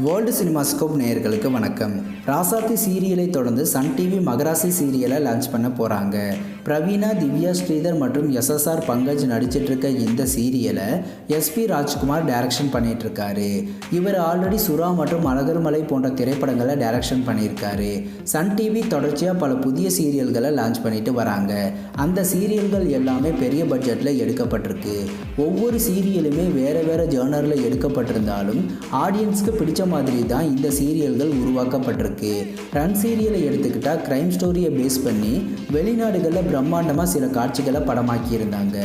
World cinemascope நேயர்களுக்கு வணக்கம். ராசாத்தி சீரியலை தொடர்ந்து சன் டிவி மகராசி சீரியலை லான்ச் பண்ண போகிறாங்க. பிரவீனா, திவ்யா ஸ்ரீதர் மற்றும் எஸ்எஸ்ஆர் பங்கஜ் நடிச்சிட்ருக்க இந்த சீரியலை எஸ்பி ராஜ்குமார் டைரக்ஷன் பண்ணிகிட்ருக்காரு. இவர் ஆல்ரெடி சுறா மற்றும் அழகர்மலை போன்ற திரைப்படங்களை டைரக்ஷன் பண்ணியிருக்காரு. சன் டிவி தொடர்ச்சியாக பல புதிய சீரியல்களை லான்ச் பண்ணிட்டு வராங்க. அந்த சீரியல்கள் எல்லாமே பெரிய பட்ஜெட்டில் எடுக்கப்பட்டிருக்கு. ஒவ்வொரு சீரியலுமே வேறு வேறு ஜேர்னரில் எடுக்கப்பட்டிருந்தாலும் ஆடியன்ஸ்க்கு பிடிச்ச மாதிரி தான் இந்த சீரியல்கள் உருவாக்கப்பட்டிருக்கு. ரன் சீரியலை எடுத்துக்கிட்டால் கிரைம் ஸ்டோரியை பேஸ் பண்ணி வெளிநாடுகளில் பிரம்மாண்டமாக சில காட்சிகளை படமாக்கியிருந்தாங்க.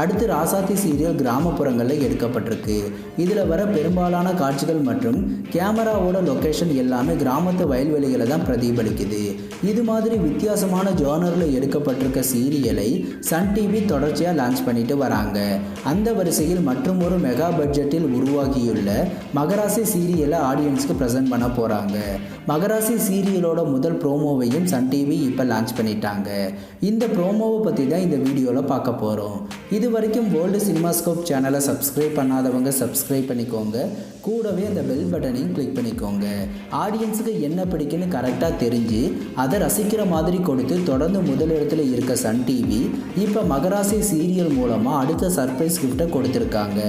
அடுத்து ராசாத்தி சீரியல் கிராமப்புறங்களில் எடுக்கப்பட்டிருக்கு. இதில் வர பெரும்பாலான காட்சிகள் மற்றும் கேமராவோட லொக்கேஷன் எல்லாமே கிராமத்து வயல்வெளிகளை தான் பிரதிபலிக்குது. இது மாதிரி வித்தியாசமான ஜானரில் எடுக்கப்பட்டிருக்க சீரியலை சன் டிவி தொடர்ச்சியாக லான்ச் பண்ணிட்டு வராங்க. அந்த வரிசையில் மற்றும் ஒரு மெகா பட்ஜெட்டில் உருவாகியுள்ள மகராசி சீரியலை ஆடியன்ஸ்க்கு ப்ரெசென்ட் பண்ண போகிறாங்க. மகராசி சீரியலோட முதல் ப்ரோமோவையும் சன் டிவி இப்போ லான்ச் பண்ணிட்டாங்க. இந்த ப்ரோமோவை பற்றி தான் இந்த வீடியோவில் பார்க்க போகிறோம். இது வரைக்கும் வேர்ல்டு சினிமாஸ்கோப் சேனலை சப்ஸ்கிரைப் பண்ணாதவங்க சப்ஸ்கிரைப் பண்ணிக்கோங்க. கூடவே அந்த பெல் பட்டனையும் கிளிக் பண்ணிக்கோங்க. ஆடியன்ஸுக்கு என்ன பிடிக்குன்னு கரெக்டாக தெரிஞ்சு அதை ரசிக்கிற மாதிரி கொடுத்து தொடர்ந்து முதலிடத்தில் இருக்க சன் டிவி இப்போ மகராசி சீரியல் மூலமாக அடுத்த சர்ப்ரைஸ் கிஃப்ட்டை கொடுத்துருக்காங்க.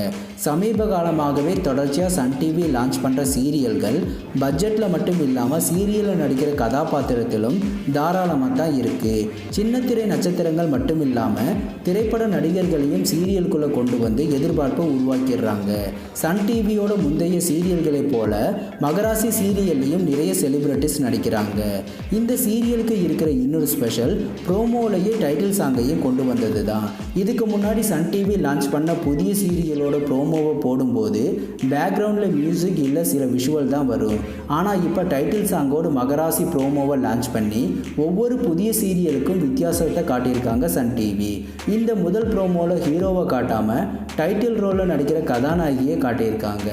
சமீப காலமாகவே தொடர்ச்சியாக சன் டிவி லான்ச் பண்ணுற சீரியல்கள் பட்ஜெட்டில் மட்டும் இல்லாமல் சீரியலில் நடிக்கிற கதாபாத்திரத்திலும் தாராளமாக தான் இருக்குது. சின்ன திரை நட்சத்திரங்கள் மட்டும் இல்லாமல் திரைப்பட நடிகர்களையும் சீரியலுக்குள்ளே கொண்டு வந்து எதிர்பார்ப்பை உருவாக்கிடுறாங்க. சன் டிவியோட முந்தைய சீரியல்களைப் போல மகராசி சீரியல்லையும் நிறைய செலிபிரிட்டிஸ் நடிக்கிறாங்க. இந்த சீரியலுக்கு இருக்கிற இன்னொரு ஸ்பெஷல் ப்ரோமோலையே டைட்டில் சாங்கையும் கொண்டு வந்தது தான். இதுக்கு முன்னாடி சன் டிவி லான்ச் பண்ண புதிய சீரியலோட ப்ரோமோவை போடும்போது பேக்ரவுண்டில் மியூசிக் இல்லை சில விஷுவல் தான் வரும். ஆனால் இப்போ டைட்டில் சாங்கோடு மகராசி ப்ரோமோவை லான்ச் பண்ணி ஒவ்வொரு புதிய சீரியலுக்கும் வித்தியாசத்தை காட்டியிருக்காங்க சன் டிவி. இந்த முதல் ப்ரோமோவில் ஹீரோவை காட்டாமல் டைட்டில் ரோலில் நடிக்கிற கதாநாயகியை காட்டியிருக்காங்க.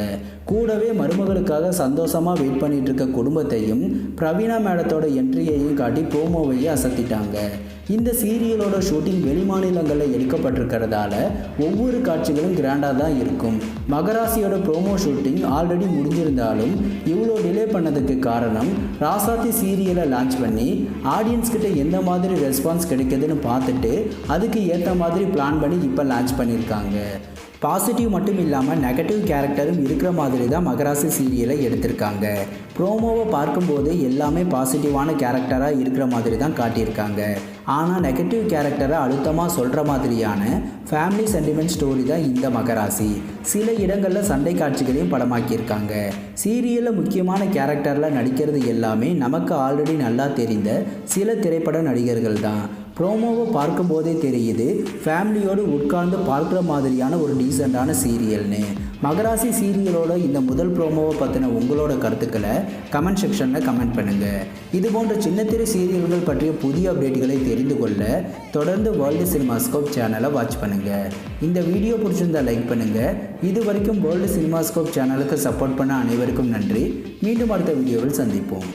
கூடவே மருமகளுக்காக சந்தோஷமாக வெயிட் பண்ணிட்டு இருக்க குடும்பத்தையும் பிரவீனா மேடத்தோட என்ட்ரியையும் காட்டி ப்ரோமோவையே அசத்திட்டாங்க. இந்த சீரியலோட ஷூட்டிங் வெளிமாநிலங்களில் எடுக்கப்பட்டிருக்கிறதால ஒவ்வொரு காட்சிகளும் கிராண்டாக தான் இருக்கும். மகராசியோட ப்ரோமோ ஷூட்டிங் ஆல்ரெடி முடிஞ்சிருந்தாலும் இவ்வளோ டிலே பண்ணதுக்கு காரணம் ராசாத்தி சீரியலை லான்ச் பண்ணி ஆடியன்ஸ் கிட்ட எந்த மாதிரி ரெஸ்பான்ஸ் கிடைக்குதுன்னு பார்த்துட்டு அதுக்கு ஏற்ற மாதிரி பிளான் பண்ணி இப்போ லான்ச் பண்ணியிருக்காங்க. பாசிட்டிவ் மட்டும் இல்லாமல் நெகட்டிவ் கேரக்டரும் இருக்கிற மாதிரி தான் மகராசி சீரியலை எடுத்திருக்காங்க. ப்ரோமோவை பார்க்கும்போது எல்லாமே பாசிட்டிவான கேரக்டராக இருக்கிற மாதிரி தான் காட்டியிருக்காங்க. ஆனால் நெகட்டிவ் கேரக்டரை அழுத்தமாக சொல்கிற மாதிரியான ஃபேமிலி சென்டிமெண்ட் ஸ்டோரி தான் இந்த மகராசி. சில இடங்களில் சண்டை காட்சிகளையும் படமாக்கியிருக்காங்க. சீரியலில் முக்கியமான கேரக்டரில் நடிக்கிறது எல்லாமே நமக்கு ஆல்ரெடி நல்லா தெரிந்த சில திரைப்பட நடிகர்கள் தான். ப்ரோமோவை பார்க்கும்போதே தெரியுது ஃபேமிலியோடு உட்கார்ந்து பார்க்குற மாதிரியான ஒரு டீசெண்டான சீரியல்னு. மகராசி சீரியலோட இந்த முதல் ப்ரோமோவை பற்றின உங்களோட கருத்துக்களை கமெண்ட் செக்ஷனில் கமெண்ட் பண்ணுங்கள். இது போன்ற சின்னத்திரை சீரியல்கள் பற்றிய புதிய அப்டேட்டுகளை தெரிந்து கொள்ள தொடர்ந்து வேர்ல்டு சினிமாஸ்கோப் சேனலை வாட்ச் பண்ணுங்கள். இந்த வீடியோ பிடிச்சிருந்தால் லைக் பண்ணுங்கள். இது வரைக்கும் வேர்ல்டு சினிமாஸ்கோப் சேனலுக்கு சப்போர்ட் பண்ண அனைவருக்கும் நன்றி. மீண்டும் அடுத்த வீடியோவில் சந்திப்போம்.